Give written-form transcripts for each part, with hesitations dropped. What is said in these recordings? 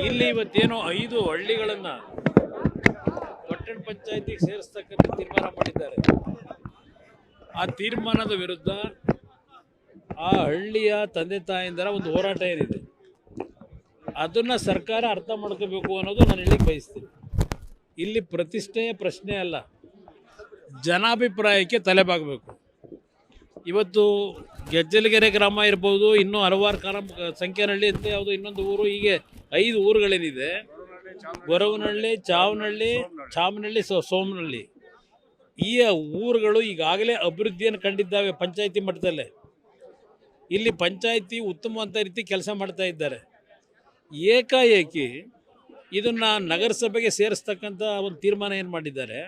ಇಲ್ಲಿ ಇವತ್ತೇನೋ 5 ಹಳ್ಳಿಗಳನ್ನು ಪಟ್ಟಣ ಪಂಚಾಯತಿಗೆ ಸೇರಿಸ್ತಕ್ಕಂಥ ತೀರ್ಮಾನ ಮಾಡಿದ್ದಾರೆ. ಆ ತೀರ್ಮಾನದ ವಿರುದ್ಧ ಆ ಹಳ್ಳಿಯ ತಂದೆ ತಾಯಿಂದರ ಒಂದು ಹೋರಾಟ ಏನಿದೆ ಅದನ್ನು ಸರ್ಕಾರ ಅರ್ಥ ಮಾಡ್ಕೋಬೇಕು ಅನ್ನೋದು ನಾನು ಹೇಳಲಿಕ್ಕೆ ಬಯಸ್ತೀನಿ. ಇಲ್ಲಿ ಪ್ರತಿಷ್ಠೆಯ ಪ್ರಶ್ನೆ ಅಲ್ಲ, ಜನಾಭಿಪ್ರಾಯಕ್ಕೆ ತಲೆಬಾಗಬೇಕು. ಇವತ್ತು ಗೆಜ್ಜಲಗೆರೆ ಗ್ರಾಮ ಇರ್ಬೋದು, ಇನ್ನೂ ಹಲವಾರು ಸಂಖ್ಯಾನಹಳ್ಳಿ ಅಂತ ಯಾವುದೋ ಇನ್ನೊಂದು ಊರು, ಹೀಗೆ 5 ಊರುಗಳೇನಿದೆ, ಗೊರವನಹಳ್ಳಿ, ಚಾಮನಹಳ್ಳಿ, ಸೋಮನಹಳ್ಳಿ, ಈ ಊರುಗಳು ಈಗಾಗಲೇ ಅಭಿವೃದ್ಧಿಯನ್ನು ಕಂಡಿದ್ದಾವೆ ಪಂಚಾಯತಿ ಮಟ್ಟದಲ್ಲೇ. ಇಲ್ಲಿ ಪಂಚಾಯತಿ ಉತ್ತಮವಾದ ರೀತಿ ಕೆಲಸ ಮಾಡ್ತಾ ಇದ್ದಾರೆ. ಏಕಾಏಕಿ ಇದನ್ನು ನಗರಸಭೆಗೆ ಸೇರಿಸ್ತಕ್ಕಂಥ ಒಂದು ತೀರ್ಮಾನ ಏನು ಮಾಡಿದ್ದಾರೆ,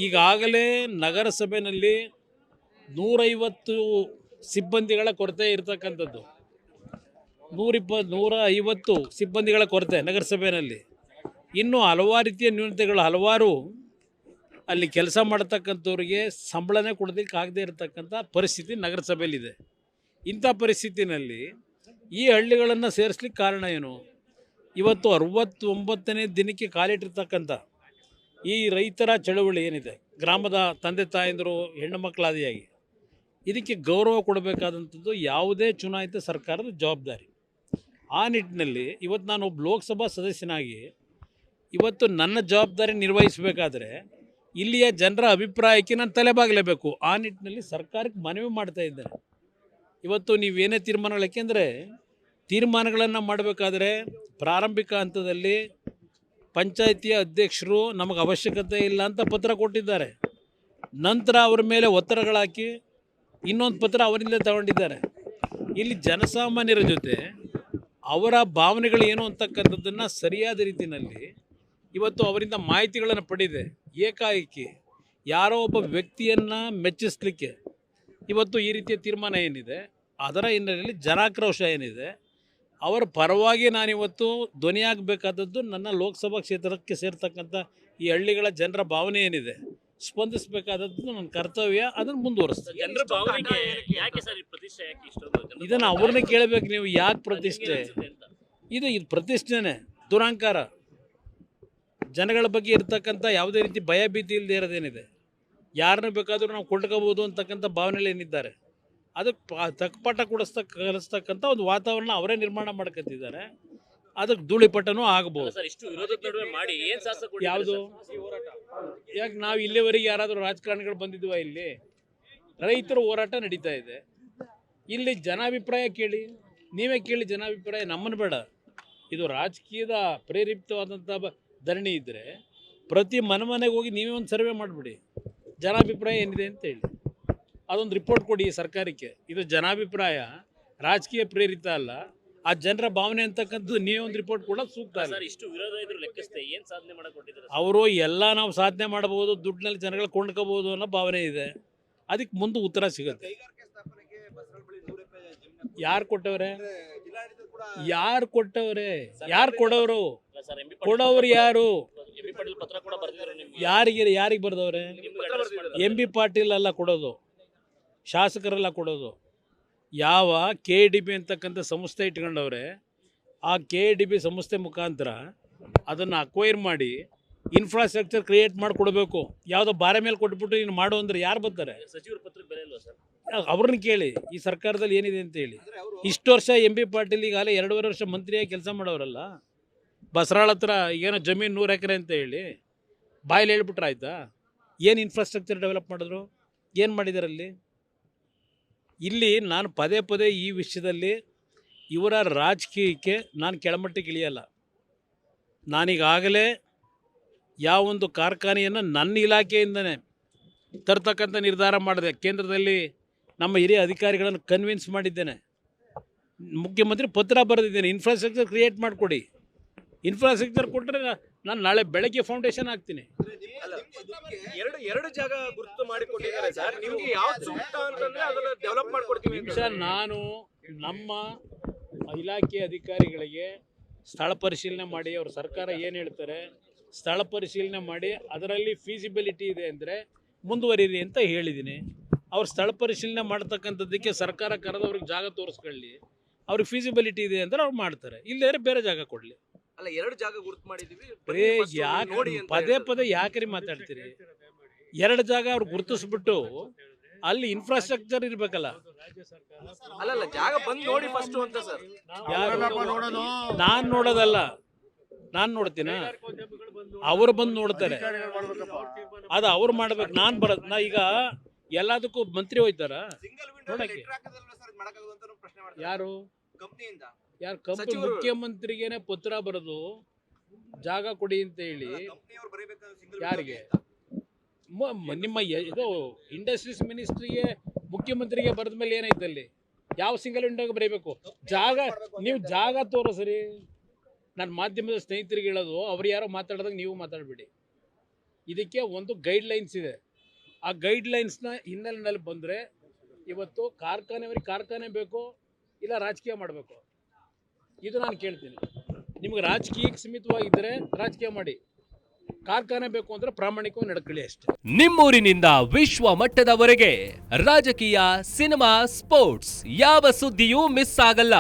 ಈಗಾಗಲೇ ನಗರಸಭೆಯಲ್ಲಿ 150 ಸಿಬ್ಬಂದಿಗಳ ಕೊರತೆ ಇರತಕ್ಕಂಥದ್ದು. 150 ಸಿಬ್ಬಂದಿಗಳ ಕೊರತೆ ನಗರಸಭೆಯಲ್ಲಿ. ಇನ್ನೂ ಹಲವಾರು ರೀತಿಯ ನ್ಯೂನತೆಗಳು, ಹಲವಾರು ಅಲ್ಲಿ ಕೆಲಸ ಮಾಡತಕ್ಕಂಥವ್ರಿಗೆ ಸಂಬಳನೇ ಕೊಡೋದಕ್ಕೆ ಆಗದೇ ಇರತಕ್ಕಂಥ ಪರಿಸ್ಥಿತಿ ನಗರಸಭೆಯಲ್ಲಿದೆ. ಇಂಥ ಪರಿಸ್ಥಿತಿನಲ್ಲಿ ಈ ಹಳ್ಳಿಗಳನ್ನು ಸೇರಿಸ್ಲಿಕ್ಕೆ ಕಾರಣ ಏನು? ಇವತ್ತು 69ನೇ ದಿನಕ್ಕೆ ಕಾಲಿಟ್ಟಿರ್ತಕ್ಕಂಥ ಈ ರೈತರ ಚಳವಳಿ ಏನಿದೆ, ಗ್ರಾಮದ ತಂದೆ ತಾಯಂದರು ಹೆಣ್ಣು ಮಕ್ಕಳಾದಿಯಾಗಿ, ಇದಕ್ಕೆ ಗೌರವ ಕೊಡಬೇಕಾದಂಥದ್ದು ಯಾವುದೇ ಚುನಾಯಿತ ಸರ್ಕಾರದ ಜವಾಬ್ದಾರಿ. ಆ ನಿಟ್ಟಿನಲ್ಲಿ ಇವತ್ತು ನಾನು ಒಬ್ಬ ಲೋಕಸಭಾ ಸದಸ್ಯನಾಗಿ ಇವತ್ತು ನನ್ನ ಜವಾಬ್ದಾರಿ ನಿರ್ವಹಿಸಬೇಕಾದ್ರೆ ಇಲ್ಲಿಯ ಜನರ ಅಭಿಪ್ರಾಯಕ್ಕೆ ನಾನು ತಲೆಬಾಗಲೇಬೇಕು. ಆ ನಿಟ್ಟಿನಲ್ಲಿ ಸರ್ಕಾರಕ್ಕೆ ಮನವಿ ಮಾಡ್ತಾ ಇದ್ದೇನೆ. ಇವತ್ತು ನೀವೇನೇ ತೀರ್ಮಾನಗಳು, ಯಾಕೆಂದರೆ ತೀರ್ಮಾನಗಳನ್ನು ಮಾಡಬೇಕಾದ್ರೆ ಪ್ರಾರಂಭಿಕ ಹಂತದಲ್ಲಿ ಪಂಚಾಯಿತಿಯ ಅಧ್ಯಕ್ಷರು ನಮಗೆ ಅವಶ್ಯಕತೆ ಇಲ್ಲ ಅಂತ ಪತ್ರ ಕೊಟ್ಟಿದ್ದಾರೆ. ನಂತರ ಅವರ ಮೇಲೆ ಒತ್ತಡಗಳಾಕಿ ಇನ್ನೊಂದು ಪತ್ರ ಅವರಿಂದ ತಗೊಂಡಿದ್ದಾರೆ. ಇಲ್ಲಿ ಜನಸಾಮಾನ್ಯರ ಜೊತೆ ಅವರ ಭಾವನೆಗಳು ಏನು ಅಂತಕ್ಕಂಥದ್ದನ್ನು ಸರಿಯಾದ ರೀತಿಯಲ್ಲಿ ಇವತ್ತು ಅವರಿಂದ ಮಾಹಿತಿಗಳನ್ನು ಪಡೆದಿದೆ. ಏಕಾಏಕಿ ಯಾರೋ ಒಬ್ಬ ವ್ಯಕ್ತಿಯನ್ನು ಮೆಚ್ಚಿಸಲಿಕ್ಕೆ ಇವತ್ತು ಈ ರೀತಿಯ ತೀರ್ಮಾನ ಏನಿದೆ, ಅದರ ಹಿನ್ನೆಲೆಯಲ್ಲಿ ಜನಾಕ್ರೋಶ ಏನಿದೆ, ಅವರ ಪರವಾಗಿ ನಾನಿವತ್ತು ಧ್ವನಿಯಾಗಬೇಕಾದದ್ದು ನನ್ನ ಲೋಕಸಭಾ ಕ್ಷೇತ್ರಕ್ಕೆ ಸೇರ್ತಕ್ಕಂಥ ಈ ಹಳ್ಳಿಗಳ ಜನರ ಭಾವನೆ ಏನಿದೆ, ಸ್ಪಂದಿಸಬೇಕಾದದ್ದು ನನ್ನ ಕರ್ತವ್ಯ. ಅದನ್ನು ಮುಂದುವರಿಸ್ತೀನಿ. ಇದನ್ನು ಅವ್ರನ್ನೇ ಕೇಳಬೇಕು ನೀವು, ಯಾಕೆ ಪ್ರತಿಷ್ಠೆ? ಇದು ಪ್ರತಿಷ್ಠೆನೇ ದುರಹಂಕಾರ. ಜನಗಳ ಬಗ್ಗೆ ಇರ್ತಕ್ಕಂಥ ಯಾವುದೇ ರೀತಿ ಭಯ ಭೀತಿ ಇಲ್ಲದೆ ಇರೋದೇನಿದೆ, ಯಾರನ್ನ ಬೇಕಾದರೂ ನಾವು ಕೊಂಡ್ಕೋಬೋದು ಅಂತಕ್ಕಂಥ ಭಾವನೆಗಳು ಏನಿದ್ದಾರೆ, ಅದಕ್ಕೆ ತಕ್ಕಪಾಠ ಕಲಿಸ್ತಕ್ಕಂಥ ಒಂದು ವಾತಾವರಣ ಅವರೇ ನಿರ್ಮಾಣ ಮಾಡ್ಕೊತಿದ್ದಾರೆ. ಅದಕ್ಕೆ ಧೂಳಿಪಟನೂ ಆಗ್ಬೋದು. ಯಾವುದು ಯಾಕೆ ನಾವು ಇಲ್ಲಿವರೆಗೆ ಯಾರಾದರೂ ರಾಜಕಾರಣಿಗಳು ಬಂದಿದ್ವಾ? ಇಲ್ಲಿ ರೈತರ ಹೋರಾಟ ನಡೀತಾ ಇದೆ. ಇಲ್ಲಿ ಜನಾಭಿಪ್ರಾಯ ಕೇಳಿ, ನೀವೇ ಕೇಳಿ ಜನಾಭಿಪ್ರಾಯ, ನಮ್ಮನ್ನು ಬೇಡ. ಇದು ರಾಜಕೀಯದ ಪ್ರೇರಿತವಾದಂಥ ಧರಣಿ ಇದ್ದರೆ ಪ್ರತಿ ಮನೆಗೆ ಹೋಗಿ ನೀವೇ ಒಂದು ಸರ್ವೆ ಮಾಡಿಬಿಡಿ, ಜನಾಭಿಪ್ರಾಯ ಏನಿದೆ ಅಂತ ಹೇಳಿ ಅದೊಂದು ರಿಪೋರ್ಟ್ ಕೊಡಿ ಸರ್ಕಾರಕ್ಕೆ. ಇದು ಜನಾಭಿಪ್ರಾಯ ರಾಜಕೀಯ ಪ್ರೇರಿತ ಅಲ್ಲ, ಆ ಜನರ ಭಾವನೆ ಅಂತಕ್ಕಂಥದ್ದು ನೀವೇ ಒಂದು ರಿಪೋರ್ಟ್ ಕೊಡೋದು ಸೂಕ್ತ ಅಲ್ಲ. ಇಷ್ಟು ವಿರೋಧ ಇದ್ರು ಲೆಕ್ಕಿಸ್ತೆ ಏನು ಸಾಧನೆ ಮಾಡಿಕೊಟ್ಟಿದ್ದಾರೆ ಅವರು? ಎಲ್ಲ ನಾವು ಸಾಧನೆ ಮಾಡಬಹುದು, ದುಡ್ಡಿನಲ್ಲಿ ಜನಗಳು ಕೊಂಡ್ಕೋಬಹುದು ಅನ್ನೋ ಭಾವನೆ ಇದೆ. ಅದಕ್ಕೆ ಮುಂದೆ ಉತ್ತರ ಸಿಗುತ್ತೆ. ಯಾರು ಕೊಟ್ಟವ್ರೆ? ಯಾರು ಕೊಟ್ಟವ್ರೆ? ಯಾರು ಕೊಡೋರು? ಕೊಡೋರು ಯಾರು? ಯಾರಿಗೆ ಬರ್ದವ್ರೆ? ಎಂ ಬಿ ಪಾಟೀಲ್ ಅಲ್ಲ ಕೊಡೋದು, ಶಾಸಕರೆಲ್ಲ ಕೊಡೋದು. ಯಾವ KDB ಅಂತಕ್ಕಂಥ ಸಂಸ್ಥೆ ಇಟ್ಕೊಂಡವ್ರೆ, ಆ KDB ಸಂಸ್ಥೆ ಮುಖಾಂತರ ಅದನ್ನು ಅಕ್ವೈರ್ ಮಾಡಿ ಇನ್ಫ್ರಾಸ್ಟ್ರಕ್ಚರ್ ಕ್ರಿಯೇಟ್ ಮಾಡಿ ಕೊಡಬೇಕು. ಯಾವುದೋ ಬಾರೆ ಮೇಲೆ ಕೊಟ್ಬಿಟ್ಟು ನೀನು ಮಾಡು ಅಂದರೆ ಯಾರು ಬರ್ತಾರೆ? ಸಚಿವರ ಪತ್ರಕ್ಕೆ ಬೆಲೆ ಇಲ್ವಾ ಸರ್? ಅವ್ರನ್ನ ಕೇಳಿ ಈ ಸರ್ಕಾರದಲ್ಲಿ ಏನಿದೆ ಅಂತ ಹೇಳಿ. ಇಷ್ಟು ವರ್ಷ ಎಂ ಬಿ ಪಾಟೀಲ್ ಈಗಾಗಲೇ 2.5 ವರ್ಷ ಮಂತ್ರಿಯಾಗಿ ಕೆಲಸ ಮಾಡೋರಲ್ಲ. ಬಸರಾಳ ಹತ್ರ ಏನೋ ಜಮೀನು 100 ಎಕರೆ ಅಂತ ಹೇಳಿ ಬಾಯಲ್ಲಿ ಹೇಳ್ಬಿಟ್ರೆ ಆಯ್ತಾ? ಏನು ಇನ್ಫ್ರಾಸ್ಟ್ರಕ್ಚರ್ ಡೆವಲಪ್ ಮಾಡಿದ್ರು? ಏನು ಮಾಡಿದಾರಲ್ಲಿ? ಇಲ್ಲಿ ನಾನು ಪದೇ ಈ ವಿಷಯದಲ್ಲಿ ಇವರ ರಾಜಕೀಯಕ್ಕೆ ನಾನು ಕೆಳಮಟ್ಟಕ್ಕೆ ಇಳಿಯಲ್ಲ. ನಾನೀಗಾಗಲೇ ಯಾವೊಂದು ಕಾರ್ಖಾನೆಯನ್ನು ನನ್ನ ಇಲಾಖೆಯಿಂದನೇ ತರ್ತಕ್ಕಂಥ ನಿರ್ಧಾರ ಮಾಡಿದೆ. ಕೇಂದ್ರದಲ್ಲಿ ನಮ್ಮ ಹಿರಿಯ ಅಧಿಕಾರಿಗಳನ್ನು ಕನ್ವಿನ್ಸ್ ಮಾಡಿದ್ದೇನೆ. ಮುಖ್ಯಮಂತ್ರಿ ಪತ್ರ ಬರೆದಿದ್ದೇನೆ, ಇನ್ಫ್ರಾಸ್ಟ್ರಕ್ಚರ್ ಕ್ರಿಯೇಟ್ ಮಾಡಿಕೊಡಿ. ಇನ್ಫ್ರಾಸ್ಟ್ರಕ್ಚರ್ ಕೊಟ್ಟರೆ ನಾನು ನಾಳೆ ಬೆಳಗ್ಗೆ ಫೌಂಡೇಶನ್ ಹಾಕ್ತೀನಿ. ಎರಡು ಜಾಗ ಗುರುತು ಮಾಡಿಕೊಟ್ಟಿದ್ದಾರೆ ಸರ್. ನಿಮಗೆ ಯಾವ್ದು ಸೂಕ್ತ ಅಂತಂದ್ರೆ ಅದನ್ನ ಡೆವಲಪ್ ಮಾಡ್ಕೊಡ್ತೀವಿ ಸರ್. ನಾನು ನಮ್ಮ ಇಲಾಖೆ ಅಧಿಕಾರಿಗಳಿಗೆ ಸ್ಥಳ ಪರಿಶೀಲನೆ ಮಾಡಿ, ಅವ್ರ ಸರ್ಕಾರ ಏನು ಹೇಳ್ತಾರೆ ಸ್ಥಳ ಪರಿಶೀಲನೆ ಮಾಡಿ, ಅದರಲ್ಲಿ ಫೀಸಿಬಿಲಿಟಿ ಇದೆ ಅಂದರೆ ಮುಂದುವರಿರಿ ಅಂತ ಹೇಳಿದ್ದೀನಿ. ಅವ್ರು ಸ್ಥಳ ಪರಿಶೀಲನೆ ಮಾಡ್ತಕ್ಕಂಥದ್ದಕ್ಕೆ ಸರ್ಕಾರ ಕರೆದವ್ರಿಗೆ ಜಾಗ ತೋರಿಸ್ಕೊಳ್ಳಿ, ಅವ್ರಿಗೆ ಫೀಸಿಬಿಲಿಟಿ ಇದೆ ಅಂದರೆ ಅವ್ರು ಮಾಡ್ತಾರೆ. ಇಲ್ಲದೇ ಬೇರೆ ಜಾಗ ಕೊಡಲಿ. ಅಲ್ಲ 2 ಜಾಗ ಗುರುತು ಮಾಡಿದೀವಿ ಬರೀ ಯಾಕೆ ಪದೇ ಪದೇ ಯಾಕ್ರಿ ಮಾತಾಡ್ತೀರಿ? 2 ಜಾಗ ಅವ್ರು ಗುರುತಿಸ್ಬಿಟ್ಟು ಅಲ್ಲಿ ಇನ್ಫ್ರಾಸ್ಟ್ರಕ್ಚರ್ ಇರ್ಬೇಕಲ್ಲ. ಅಲ್ಲ ಜಾಗ ಬಂದ್ ನೋಡಿ ಫಸ್ಟ್ ಅಂತ ಸರ್. ನಾನ್ ನೋಡೋದಲ್ಲ, ನಾನ್ ನೋಡ್ತೀನ, ಅವ್ರು ಬಂದು ನೋಡ್ತಾರೆ, ಅದು ಅವ್ರು ಮಾಡ್ಬೇಕು. ನಾನ್ ಬರೋದ್ ನಾ ಈಗ ಎಲ್ಲದಕ್ಕೂ ಮಂತ್ರಿ ಹೋಯ್ತಾರ ನೋಡಕ್ಕೆ? ಯಾರು ಯಾರು ಕಂಪನಿ ಮುಖ್ಯಮಂತ್ರಿಗೇನೆ ಪತ್ರ ಬರೋದು ಜಾಗ ಕೊಡಿ ಅಂತ ಹೇಳಿ ಯಾರಿಗೆ? ನಿಮ್ಮ ಇದು ಇಂಡಸ್ಟ್ರೀಸ್ ಮಿನಿಸ್ಟ್ರಿಗೆ ಮುಖ್ಯಮಂತ್ರಿಗೆ ಬರೆದ ಮೇಲೆ ಏನೈತೆ ಅಲ್ಲಿ? ಯಾವ ಸಿಂಗಲ್ ವಿಂಡೋಗೆ ಬರೀಬೇಕು? ಜಾಗ ನೀವು ಜಾಗ ತೋರಿಸ್ರಿ. ನಾನು ಮಾಧ್ಯಮದ ಸ್ನೇಹಿತರಿಗೆ ಹೇಳೋದು, ಅವ್ರು ಯಾರೋ ಮಾತಾಡಿದಾಗ ನೀವು ಮಾತಾಡಬೇಡಿ. ಇದಕ್ಕೆ ಒಂದು ಗೈಡ್ಲೈನ್ಸ್ ಇದೆ. ಆ ಗೈಡ್ಲೈನ್ಸ್ನ ಹಿನ್ನೆಲೆಯಲ್ಲಿ ಬಂದರೆ ಇವತ್ತು ಕಾರ್ಖಾನೆಯವರಿಗೆ ಕಾರ್ಖಾನೆ ಬೇಕು, ಇಲ್ಲ ರಾಜಕೀಯ ಮಾಡಬೇಕು, ಇದು ನಾನು ಕೇಳ್ತೀನಿ. ನಿಮ್ಗೆ ರಾಜಕೀಯಕ್ಕೆ ಸೀಮಿತವಾಗಿದ್ದರೆ ರಾಜಕೀಯ ಮಾಡಿ, ಕಾರ್ಖಾನೆ ಬೇಕು ಅಂದ್ರೆ ಪ್ರಾಮಾಣಿಕವಾಗಿ ನಡ್ಕೊಳ್ಳಿ ಅಷ್ಟೇ. ನಿಮ್ಮೂರಿನಿಂದ ವಿಶ್ವ ಮಟ್ಟದವರೆಗೆ ರಾಜಕೀಯ, ಸಿನಿಮಾ, ಸ್ಪೋರ್ಟ್ಸ್ ಯಾವ ಸುದ್ದಿಯೂ ಮಿಸ್ ಆಗಲ್ಲ.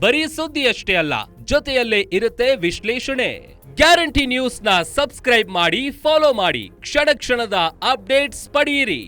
ಬರೀ ಸುದ್ದಿ ಅಷ್ಟೇ ಅಲ್ಲ, ಜೊತೆಯಲ್ಲೇ ಇರುತ್ತೆ ವಿಶ್ಲೇಷಣೆ. ಗ್ಯಾರಂಟಿ ನ್ಯೂಸ್ ನ ಸಬ್ಸ್ಕ್ರೈಬ್ ಮಾಡಿ, ಫಾಲೋ ಮಾಡಿ, ಕ್ಷಣ ಕ್ಷಣದ ಅಪ್ಡೇಟ್ಸ್ ಪಡೆಯಿರಿ.